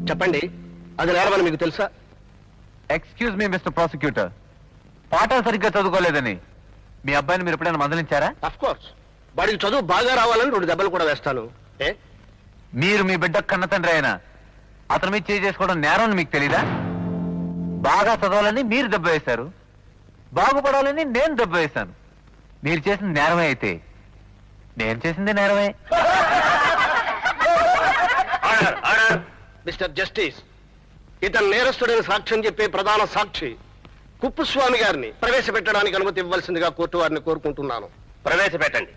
చెప్పండి, అది నేరమని మీకు తెలుసా? ఎక్స్క్యూజ్ మీ మిస్టర్ ప్రాసిక్యూటర్, పాఠాలు సరిగ్గా చదువుకోలేదని మీ అబ్బాయిని మీరు ఎప్పుడైనా మందలించారా? అఫ్ కోర్స్, వాడికి చదువు బాగా రావాలని 2 దెబ్బలు కూడా వేస్తాను. మీరు మీ బిడ్డ కన్న తండ్రి అయినా అతని మీద చేయి చేసుకోవడం నేరం మీకు తెలీదా? బాగా చదవాలని మీరు దెబ్బ వేశారు, బాగుపడాలని నేను దెబ్బ వేశాను. మీరు చేసింది నేరమే అయితే నేను చేసింది నేరమే. మిస్టర్ జస్టిస్, ఇతను నేరస్తుడని సాక్ష్యం చెప్పే ప్రధాన సాక్షి కుప్పుస్వామి గారిని ప్రవేశపెట్టడానికి అనుమతి ఇవ్వాల్సిందిగా కోర్టు వారిని కోరుకుంటున్నాను. ప్రవేశపెట్టండి.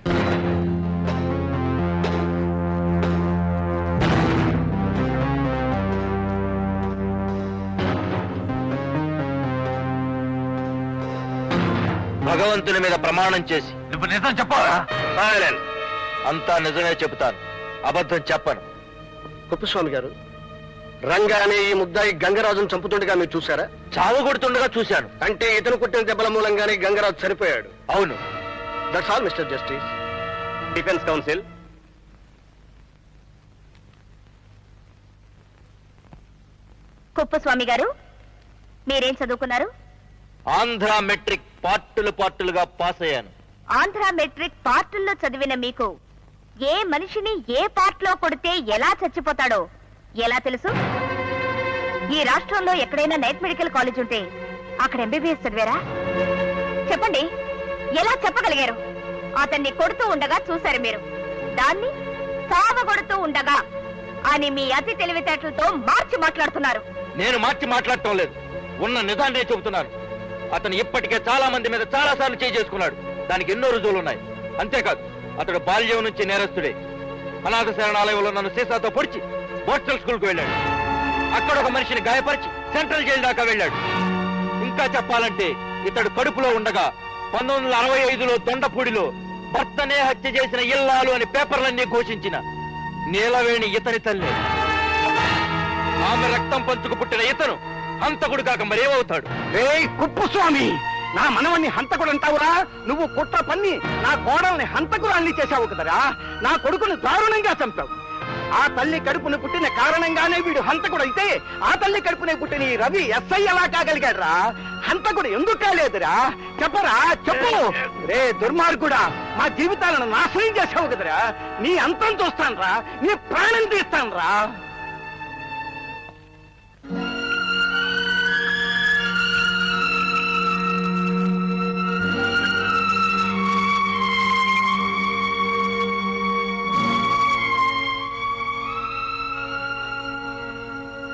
భగవంతుని మీద ప్రమాణం చేసి నువ్వు నిజం చెప్పాలా? అంతా నిజమే చెబుతాను, అబద్ధం చెప్పను. కుప్పుస్వామి గారు, రంగానే ఈ ముద్దాయి గంగరాజును చంపుతుండగా మీరు చూశారా? చావు కొడుతుండగా చూశాను. అంటే ఇతను కొట్టిన దెబ్బల మూలంగానే గంగరాజు చనిపోయాడు. అవును. That's all mister justice. Defence counsel. Kuppuswamy garu, మీరేం చదువుకున్నారు? ఆంధ్ర మెట్రిక్ పార్టులుగా పాస్ అయ్యాను. ఆంధ్ర మెట్రిక్ పార్టుల్లో చదివిన మీకు ఏ మనిషిని ఏ పార్ట్లో కొడితే ఎలా చచ్చిపోతాడో ఎలా తెలుసు? ఈ రాష్ట్రంలో ఎక్కడైనా నైట్ మెడికల్ కాలేజ్ ఉంటే అక్కడ ఎంబీబీఎస్ చదివారా? చెప్పండి, ఎలా చెప్పగలిగారు? అతన్ని కొడుతూ ఉండగా చూశారు మీరు, దాన్ని సావగొడుతూ ఉండగా అని మీ అతి తెలివితేటలతో మార్చి మాట్లాడుతున్నారు. నేను మార్చి మాట్లాడటం లేదు, ఉన్న నిజాన్నే చెబుతున్నాను. అతను ఇప్పటికే చాలా మంది మీద చాలా సార్లు చేయి చేసుకున్నాడు. దానికి ఎన్నో రుజువులు ఉన్నాయి. అంతేకాదు, అతడు బాల్యం నుంచి నేరస్తుడే. అనాథ శరణాలయంలో నన్ను సీసాతో పొడిచి బోస్టల్ స్కూల్కు వెళ్ళాడు. అక్కడ ఒక మనిషిని గాయపరిచి సెంట్రల్ జైలు దాకా వెళ్ళాడు. ఇంకా చెప్పాలంటే ఇతడు కడుపులో ఉండగా 1965లో దొండపూడిలో భర్తనే హత్య చేసిన ఇల్లాలు అని పేపర్లన్నీ ఘోషించిన నీలవేణి ఇతని తల్లి. ఆమె రక్తం పంచుకు పుట్టిన ఇతను హంతకుడు కాక మరేమవుతాడు? కుప్పుస్వామి, నా మనవణ్ణి హంతకుడు అంటావురా? నువ్వు కుట్ర పన్ని నా కోడల్ని హంతకురాల్ని చేశావు కదరా. నా కొడుకును దారుణంగా చంపావు. ఆ తల్లి కడుపును పుట్టిన కారణంగానే వీడు హంతకుడు అయితే, ఆ తల్లి కడుపునే పుట్టిన ఈ రవి ఎస్ఐ ఎలా కాగలిగాడురా? హంతకుడు ఎందుకు కాలేదురా? చెప్పరా, చెప్పు. రే దుర్మార్గుడా, మా జీవితాలను నాశనం చేశావు కదరా. నీ అంతం చూస్తానురా, నీ ప్రాణం తీస్తానురా.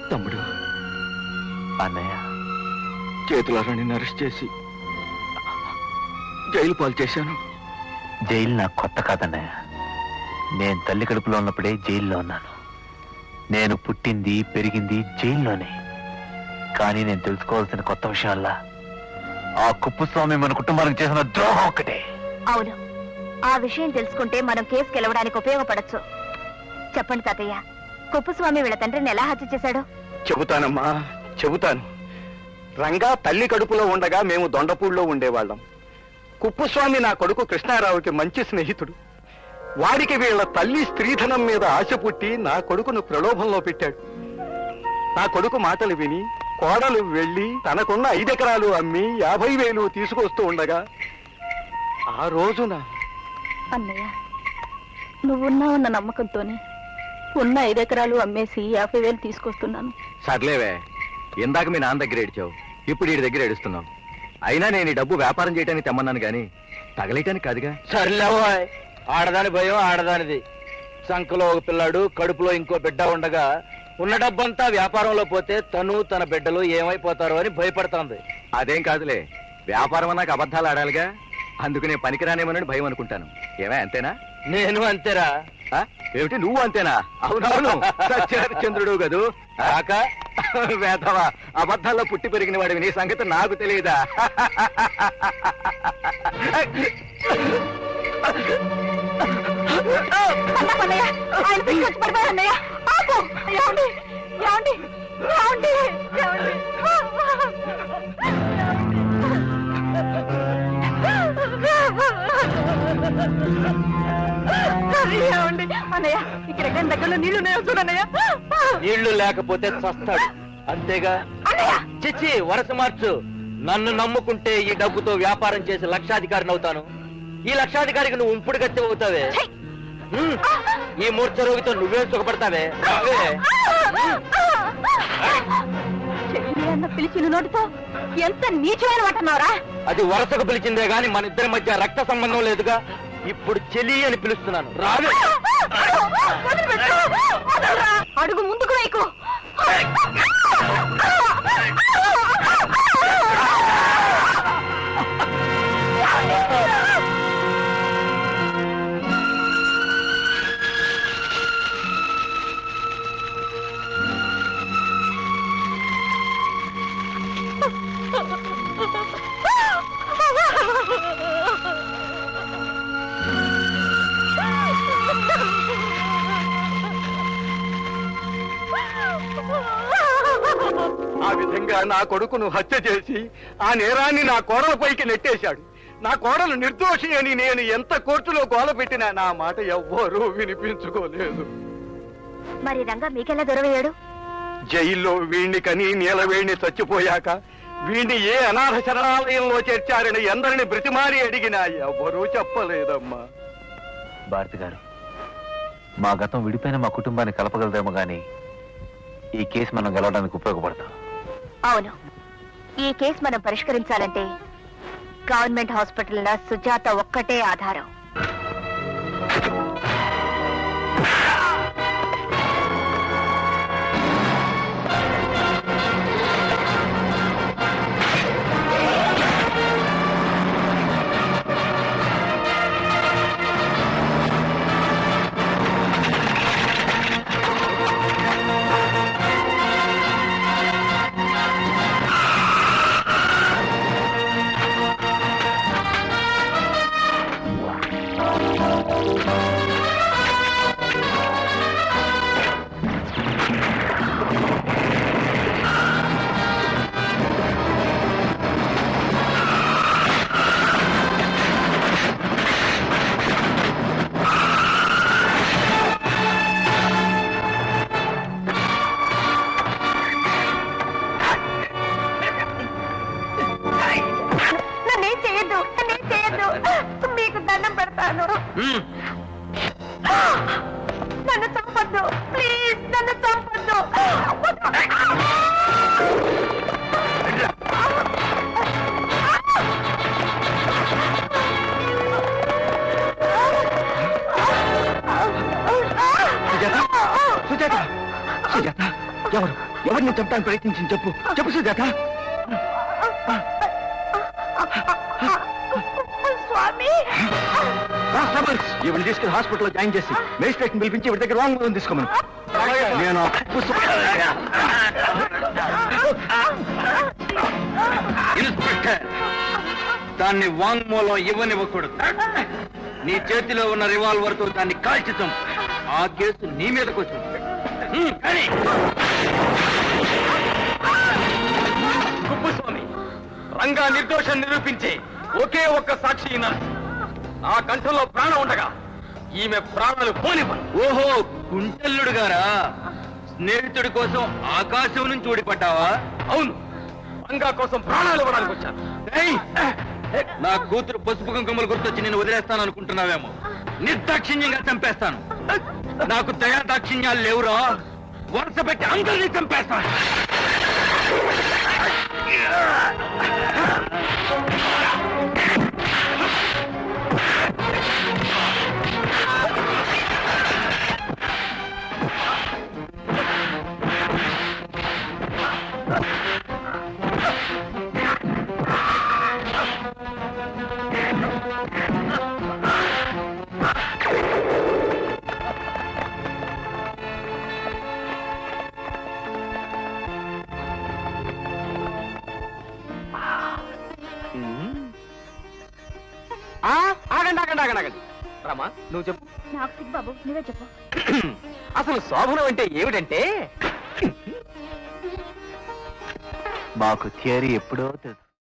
తమ్ముడు, అన్నయ్య, చేతులారా నిన్ను అరెస్ట్ చేసి జైలు పాలు చేశాను. జైలు నాకు కొత్త కాదన్నయ్య. నేను తల్లి కడుపులో ఉన్నప్పుడే జైల్లో ఉన్నాను. నేను పుట్టింది పెరిగింది జైల్లోనే. కానీ నేను తెలుసుకోవాల్సిన కొత్త విషయాల్లా ఆ కుప్పుస్వామి మన కుటుంబానికి చేసిన ద్రోహం ఒక్కటే. అవును, ఆ విషయం తెలుసుకుంటే మనం కేసు గెలవడానికి ఉపయోగపడచ్చు. చెప్పండి తాతయ్య, కుప్పస్వామి వీళ్ళ తండ్రిని ఎలా హత్య చేశాడు? చెబుతానమ్మా, చెబుతాను. రంగా తల్లి కడుపులో ఉండగా మేము దొండపూడిలో ఉండేవాళ్ళం. కుప్పుస్వామి నా కొడుకు కృష్ణారావుకి మంచి స్నేహితుడు. వాడికి వీళ్ళ తల్లి స్త్రీధనం మీద ఆశ పుట్టి నా కొడుకును ప్రలోభంలో పెట్టాడు. నా కొడుకు మాటలు విని కోడలు వెళ్లి తనకున్న 5 ఎకరాలు అమ్మి 50,000 తీసుకొస్తూ ఉండగా ఆ రోజున అన్నయ్య, నువ్వున్నావన్న నమ్మకంతోనే ఉన్న 5 ఎకరాలు అమ్మేసి 50,000 తీసుకొస్తున్నాను. సర్లేవే, ఇందాక మీ నాన్న దగ్గర ఏడ్చావు, ఇప్పుడు వీడి దగ్గర ఏడుస్తున్నావు. అయినా నేను ఈ డబ్బు వ్యాపారం చేయడానికి తెమ్మన్నాను గాని తగలేయటానికి కాదుగా. సర్లేవా, ఆడదాని భయం ఆడదానిది. సంకలో ఒక పిల్లాడు, కడుపులో ఇంకో బిడ్డ ఉండగా ఉన్న డబ్బంతా వ్యాపారంలో పోతే తను తన బిడ్డలు ఏమైపోతారో అని భయపడుతోంది. అదేం కాదులే, వ్యాపారం అన్నాక అబద్ధాలు ఆడాలిగా. అందుకు నేను పనికిరానేమోనని భయం అనుకుంటాను. ఏమే, అంతేనా? నేను అంతేరా. ఏమిటి, నువ్వు అంతేనా? అవునవును, చంద్రుడు కదూ. కాక వేతవా, అబద్ధాల్లో పుట్టి పెరిగిన వాడివి, నీ సంగతి నాకు తెలియదా? అన్నయ్య ఇక్కడ దగ్గరలో నీళ్లు ఉన్నాయో చూడన్నయ్య. నీళ్లు లేకపోతే చస్తాడు అంతేగా. చిచ్చి వరస మార్చు. నన్ను నమ్ముకుంటే ఈ డబ్బుతో వ్యాపారం చేసి లక్షాధికారిని అవుతాను. ఈ లక్షాధికారికి నువ్వు ఉంపుడు గత్తి అవుతావే. ఈ మూర్ఛ రోగితో నువ్వే సుఖపడతావే. రావే. చెల్లి అన్న పిలిచిన నోటితో ఎంత నీచమైన వాటన్నారా? అది వరసకు పిలిచిందే గాని మన ఇద్దరి మధ్య రక్త సంబంధం లేదుగా. ఇప్పుడు చెలి అని పిలుస్తున్నాను. రావే. అడుగు ముందుకు వైకు. ఆ విధంగా నా కొడుకును హత్య చేసి ఆ నేరాన్ని నా కోడలపైకి నెట్టేశాడు. నా కోడలు నిర్దోషి అని నేను ఎంత కోర్టులో గోల పెట్టినా నా మాట ఎవ్వరూ వినిపించుకోలేదు. మరి రంగా మీకెలా దొరవయ్యాడు? జైల్లో వీణ్ణి కని నీలవేణ్ణి చచ్చిపోయాక వీణ్ణి ఏ అనాథ శరణాలయంలో చేర్చారని ఎందరిని బ్రతిమారి అడిగినా ఎవ్వరూ చెప్పలేదమ్మా. భారతి గారు, మా గతం విడిపోయిన మా కుటుంబాన్ని కలపగలదేమో గాని ఈ కేసు మనం గెలవడానికి ఉపయోగపడతాం. అవును, ఈ కేసు మనం పరిష్కరించాలంటే గవర్నమెంట్ హాస్పిటల్లో సుజాత ఒక్కటే ఆధారం. నన్నేం చేయొద్దు, నన్నేం చేయొద్దు, మీకు దండం పెడతాను. నన్ను చంపొద్దు, ప్లీజ్ నన్ను చంపొద్దు. సుజాత, సుజాత, ఎవరిని చంపడానికి ప్రయత్నించింది చెప్పు. చెప్పు సుజాత. స్వామి, ఇవన్నీ తీసుకుని హాస్పిటల్లో జాయిన్ చేసి మేజిస్ట్రేట్ పిలిపించి ఇవి దగ్గర వాంగ్మూలం తీసుకోమని. నేను ఇన్స్పెక్టర్, దాన్ని వాంగ్మూలం ఇవ్వనివ్వకూడదు. నీ చేతిలో ఉన్న రివాల్వర్ తో దాన్ని కాల్చి చంపు. ఆ కేసు నీ మీదకి వచ్చింది. కుప్పస్వామి, రంగా నిర్దోషం నిరూపించే ఒకే ఒక్క సాక్షి నర్సు. నా కంఠంలో ప్రాణం ఉండగా ఈమె ప్రాణాలు పోనివ్వను. ఓహో, గుంటల్లుడు గారా? స్నేహితుడి కోసం ఆకాశం నుంచి ఊడిపడ్డావా? అవును, రంగా కోసం ప్రాణాలు ఇవ్వడానికి వచ్చాను. నా కూతురు పసుపు కుంకుమలు గుర్తొచ్చి నేను వదిలేస్తాను అనుకుంటున్నావేమో. నిర్దాక్షిణ్యంగా చంపేస్తాను. నాకు దయా దాక్షిణ్యాలు లేవురా. వరుస పెట్టి అందరినీ చంపేస్తాను. ఆగండి ఆగండి ఆగండి ఆగండి. రామా, నువ్వు చెప్పు. నాకు సిగ్గు బాబు, నువ్వే చెప్పు. అసలు శోభనం అంటే ఏమిటంటే మాకు థియరీ ఎప్పుడో తెలుసు.